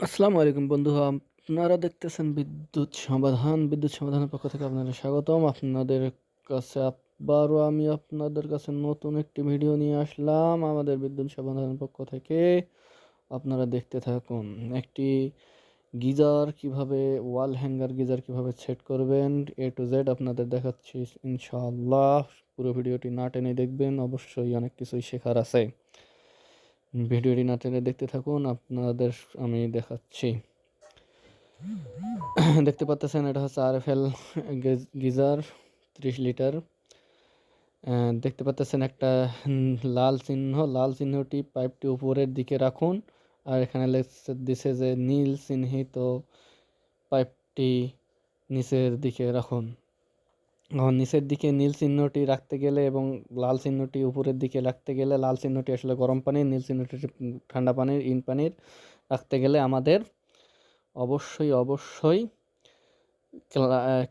আসসালামু আলাইকুম বন্ধুরা, আপনারা দেখতেছেন বিদ্যুৎ সমাধানের পক্ষ থেকে আপনাদের স্বাগতম। আপনাদের কাছে আবারও আমি আপনাদের কাছে নতুন একটি ভিডিও নিয়ে আসলাম আমাদের বিদ্যুৎ সমাধানের পক্ষ থেকে। আপনারা দেখতে থাকুন। একটি গিজার কিভাবে, ওয়াল হ্যাঙ্গার গিজার কিভাবে সেট করবেন, এ টু জেড আপনাদের দেখাচ্ছি ইনশাআল্লাহ। পুরো ভিডিওটি না টেনে দেখবেন, অবশ্যই অনেক কিছুই শেখার আছে। ভিডিওটি না টেনে দেখতে থাকুন, আপনাদের আমি দেখাচ্ছি। দেখতে পাচ্ছেন এটা হচ্ছে আরএফএল গিজার 30 লিটার। দেখতে পাচ্ছেন একটা লাল চিহ্নটি পাইপটি উপরের দিকে রাখুন, আর এখানে দিছে যে নীল চিহ্নিত পাইপটি নিচের দিকে রাখুন। এখন নিচের দিকে নীল চিহ্নটি রাখতে গেলে এবং লাল চিহ্নটি উপরের দিকে রাখতে গেলে, লাল চিহ্নটি আসলে গরম পানির, নীল চিহ্নটি ঠান্ডা পানির, ইন পানির রাখতে গেলে আমাদের অবশ্যই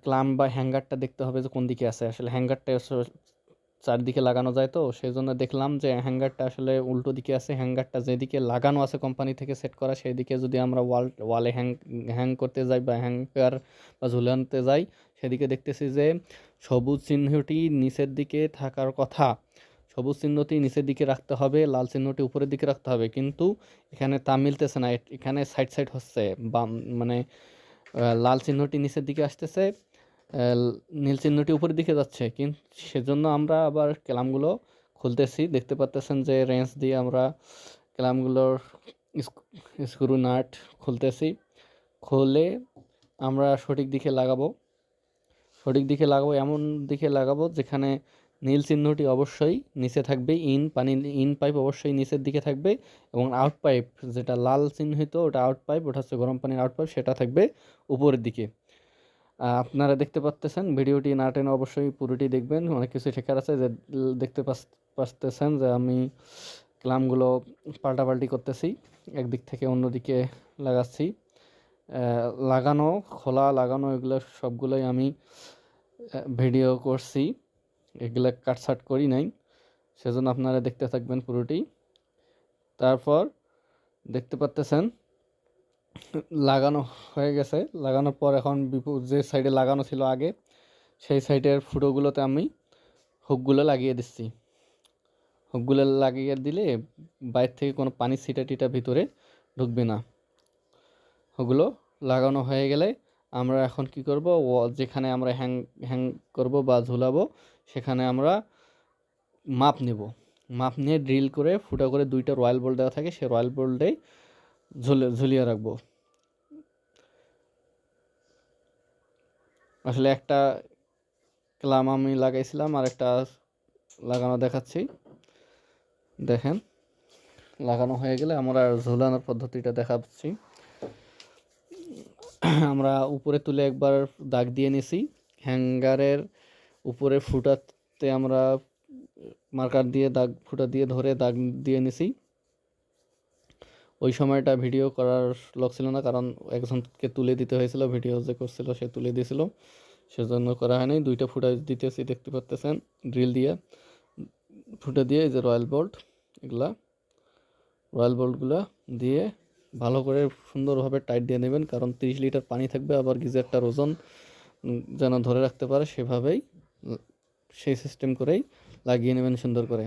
ক্লাম বা হ্যাঙ্গারটা দেখতে হবে যে কোন দিকে আছে। আসলে হ্যাঙ্গারটা চারদিকে লাগানো যায়, তো সেই জন্য দেখলাম যে হ্যাঙ্গারটা আসলে উল্টো দিকে আছে। হ্যাঙ্গারটা যেদিকে লাগানো আছে কোম্পানি থেকে সেট করা, সেই দিকে যদি আমরা ওয়ালে হ্যাং করতে যাই বা হ্যাঙ্গার বা ঝুলাতে যাই, সেদিকে দেখতেছি যে সবুজ চিহ্নটি নিচের দিকে থাকার কথা। সবুজ চিহ্নটি নিচের দিকে রাখতে হবে, লাল চিহ্নটি উপরের দিকে রাখতে হবে, কিন্তু এখানে তা মিলতেছে না। এখানে সাইড হচ্ছে বাম, মানে লাল চিহ্নটি নিচের দিকে আসতেছে, নীল চিহ্নটি উপরের দিকে যাচ্ছে। কিন্তু সেজন্য আমরা আবার ক্যালামগুলো খুলতেছি। দেখতে পাচ্তেছেন যে রেঞ্চ দিয়ে আমরা ক্যালামগুলোর স্ক্রু নাট খুলতেছি। খুলে আমরা সঠিক দিকে লাগাবো, এমন দিকে লাগাবো যেখানে নীল চিহ্নটি অবশ্যই নিচে থাকবে, ইন পাইপ অবশ্যই নিচের দিকে থাকবে, এবং আউট পাইপ যেটা লাল চিহ্নিত ওটা আউট পাইপ, ওটা হচ্ছে গরম পানির আউট পাইপ, সেটা থাকবে উপরের দিকে। আপনারা দেখতে পাচ্তেছেন, ভিডিওটি না টেনে অবশ্যই পুরোটি দেখবেন, অনেক কিছু শেখার আছে। যে দেখতে পাচ্তেছেন যে আমি ক্লামগুলো পাল্টাপাল্টি করতেছি, একদিক থেকে অন্যদিকে লাগাচ্ছি। লাগানো, খোলা, লাগানো, এগুলো সবগুলোই আমি ভিডিও করছি, এগুলো কাটছাট করি নাই, সেজন্য আপনারা দেখতে থাকবেন পুরোটি। তারপর দেখতে পাচ্তেছেন লাগানো হয়ে গেছে। লাগানোর পর এখন যে সাইডে লাগানো ছিল আগে, সেই সাইডের ফুটোগুলোতে আমি হুকগুলো লাগিয়ে দিচ্ছি। হুকগুলো লাগিয়ে দিলে বাইরে থেকে কোনো পানি ছিটা টিটা ভিতরে ঢুকবে না। হুকগুলো লাগানো হয়ে গেলে আমরা এখন কি করব, যেখানে আমরা হ্যাং করব বা ঝুলাবো, সেখানে আমরা মাপ নেব। মাপ নিয়ে ড্রিল করে ফুটা করে 2টা রয়্যাল বোল্ট দেওয়া থাকে, সেই রয়্যাল বোল্টে ঝুলিয়ে রাখবো। আসলে একটা ক্লাম আমি লাগাইছিলাম, আর একটা লাগানো দেখাচ্ছি। দেখেন, লাগানো হয়ে গেলে আমরা ঝুলানোর পদ্ধতিটা দেখাচ্ছি। আমরা উপরে তুলে একবার দাগ দিয়ে নিছি, হ্যাঙ্গারের উপরে ফুটাতে আমরা মার্কার দিয়ে ফুটা দিয়ে ধরে দাগ দিয়ে নিছি। ওই সময়টা ভিডিও করার লোক ছিল না, কারণ একজনকে তুলে দিতে হয়েছিল, ভিডিও যে করছিল সে তুলে দিয়েছিল, সেজন্য করা হয়নি। 2টা ফুটা দিতেছি, দেখতে পাচ্তেছেন, ড্রিল দিয়ে ফুটে দিয়ে এই যে রয়্যাল বোল্টগুলো দিয়ে ভালো করে সুন্দরভাবে টাইট দিয়ে নেবেন, কারণ 30 লিটার পানি থাকবে, আবার গিজারটার ওজন যেন ধরে রাখতে পারে, সেভাবেই সেই সিস্টেম করেই লাগিয়ে নেবেন সুন্দর করে।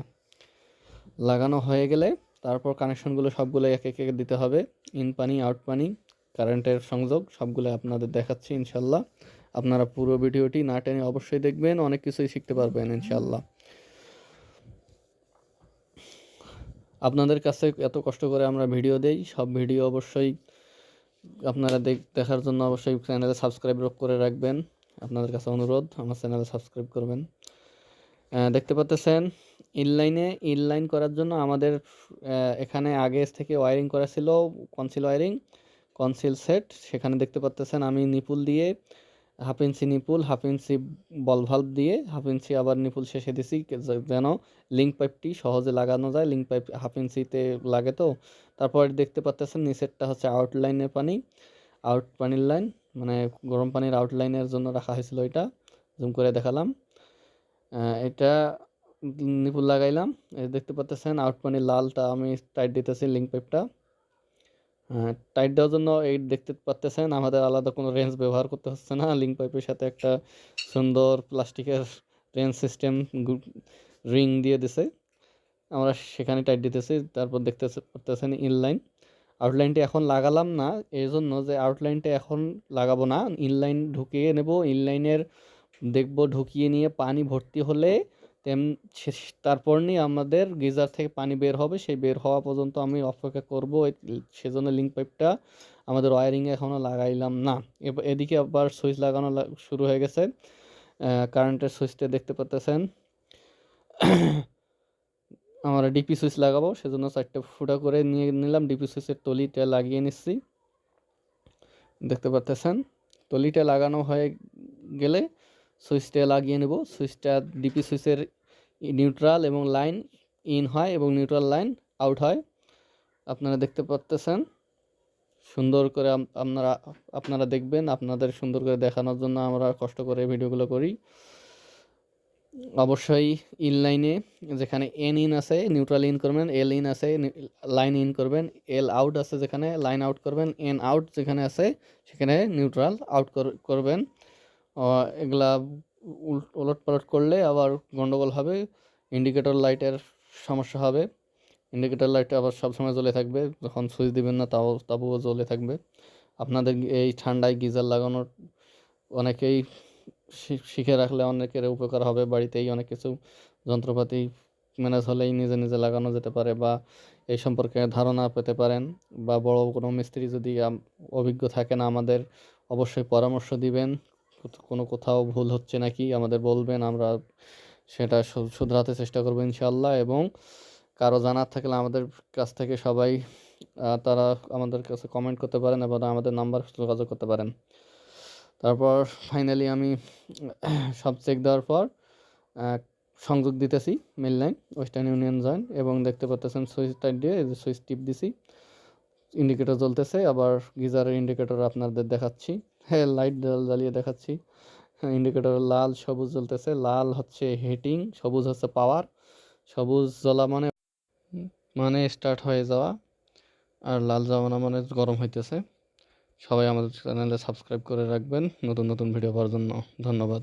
লাগানো হয়ে গেলে তারপর কানেকশনগুলো সবগুলো এক এক দিতে হবে, ইন পানি, আউট পানি, কারেন্টের সংযোগ সবগুলো আপনাদের দেখাচ্ছি ইনশাল্লাহ। আপনারা পুরো ভিডিওটি না টেনে অবশ্যই দেখবেন, অনেক কিছুই শিখতে পারবেন ইনশাল্লাহ। আপনাদের কাছে এত কষ্ট করে আমরা ভিডিও দেই, সব ভিডিও অবশ্যই আপনারা দেখার জন্য অবশ্যই চ্যানেলে সাবস্ক্রাইব করে রাখবেন। আপনাদের কাছে অনুরোধ, আমার চ্যানেলে সাবস্ক্রাইব করবেন। দেখতে পাচ্ছেন ইনলাইন করার জন্য আমাদের এখানে আগে থেকে ওয়ারিং করা ছিল, কনসিল সেট। সেখানে দেখতে পাচ্ছেন আমি নিপুল দিয়ে 1/2 ইঞ্চি নিপুল, 1/2 ইঞ্চি বল ভাল্ব দিয়ে 1/2 ইঞ্চি আবার নিপুল শেষে দিছি, যেন লিঙ্ক পাইপটি সহজে লাগানো যায়। লিঙ্ক পাইপ 1/2 ইঞ্চিতে লাগে তো। তারপর দেখতে পাচ্ছেন নিচেরটা হচ্ছে আউট পানির লাইন, মানে গরম পানির আউটলাইনের জন্য রাখা হয়েছিল। এটা জুম করে দেখালাম। এটা নিপুল লাগাইলাম, দেখতে পাচ্ছেন আউট পানির লালটা আমি টাইট দিতেছি লিঙ্ক পাইপটা। টাইট দেওয়ার জন্য এই দেখতে পারতেছেন আমাদের আলাদা কোনো রেঞ্জ ব্যবহার করতে হচ্ছে না, লিঙ্ক পাইপের সাথে একটা সুন্দর প্লাস্টিকের রেঞ্জ সিস্টেম রিং দিয়ে দিছে, আমরা সেখানে টাইট দিতেছি। তারপর দেখতে পারতেছেন ইনলাইন, আউটলাইনটা এখন লাগালাম না এই জন্য যে আউটলাইনটা এখন লাগাবো না, ইনলাইন ঢুকিয়ে নেব, ইনলাইনের দেখব ঢুকিয়ে নিয়ে পানি ভর্তি হলে তারপর নিয়ে আমাদের গিজার থেকে পানি বের হবে, সেই বের হওয়া পর্যন্ত আমি অপেক্ষা করব, সেজন্য লিঙ্ক পাইপটা আমাদের ওয়ারিংয়ে এখনও লাগাইলাম না। এদিকে আবার সুইচ লাগানো শুরু হয়ে গেছে, কারেন্টের সুইচটা দেখতে পাচ্তেছেন। আমরা ডিপি সুইচ লাগাবো, সেজন্য 4টে ফুটা করে নিয়ে নিলাম, ডিপি সুইচের তলিটা লাগিয়ে নিচ্ছি, দেখতে পাচ্তেছেন। তলিটা লাগানো হয়ে গেলে সুইচটা লাগিয়ে নেব। সুইচটা ডিপি সুইচের নিউট্রাল এবং লাইন ইন হয় এবং নিউট্রাল লাইন আউট হয়, আপনারা দেখতে পাচ্তেছেন। সুন্দর করে আপনারা দেখবেন, আপনাদের সুন্দর করে দেখানোর জন্য আমরা কষ্ট করে ভিডিওগুলো করি। অবশ্যই ইনলাইনে যেখানে এন ইন আছে নিউট্রাল ইন করবেন, এল ইন আছে লাইন ইন করবেন, এল আউট আছে যেখানে লাইন আউট করবেন, এন আউট যেখানে আছে সেখানে নিউট্রাল আউট করবেন। এগুলা ওলট পালট করলে আবার গন্ডগোল হবে, ইন্ডিকেটর লাইটের সমস্যা হবে। ইন্ডিকেটর লাইট আবার সবসময় জ্বলে থাকবে, যখন সুইচ দিবেন না তাবুও জ্বলে থাকবে। আপনাদের এই ঠান্ডায় গিজার লাগানোর অনেকেই শিখে রাখলে অনেকের উপকার হবে, বাড়িতেই অনেক কিছু যন্ত্রপাতি ম্যানেজ হলেই নিজে নিজে লাগানো যেতে পারে, বা এই সম্পর্কে ধারণা পেতে পারেন, বা বড় কোনো মিস্ত্রি যদি অভিজ্ঞ থাকেন আমাদের অবশ্যই পরামর্শ দিবেন, কোনো কোথাও ভুল হচ্ছে নাকি আমাদের বলবেন, আমরা সেটা শুধরাতে চেষ্টা করবো ইনশাআল্লাহ। এবং কারো জানার থাকলে আমাদের কাছ থেকে সবাই তারা আমাদের কাছে কমেন্ট করতে পারেন এবং আমাদের নাম্বার যোগাযোগ করতে পারেন। তারপর ফাইনালি আমি সব চেক দেওয়ার পর সংযোগ দিতেছি মেল লাইন ওয়েস্টার্ন ইউনিয়ন জয়েন্ট, এবং দেখতে পাচ্ছেন সুইচ টাইট দিয়ে সুইচ টিপ দিছি, ইন্ডিকেটর জ্বলতেছে। আবার গিজারের ইন্ডিকেটর আপনাদের দেখাচ্ছি, হ্যাঁ লাইট জ্বালিয়ে দেখাচ্ছি। ইন্ডিকেটর লাল সবুজ জ্বলতেছে, লাল হচ্ছে হিটিং, সবুজ হচ্ছে পাওয়ার। সবুজ জ্বলা মানে স্টার্ট হয়ে যাওয়া, আর লাল জ্বালা মানে গরম হইতেছে। সবাই আমাদের চ্যানেলে সাবস্ক্রাইব করে রাখবেন নতুন নতুন ভিডিও পাওয়ার জন্য। ধন্যবাদ।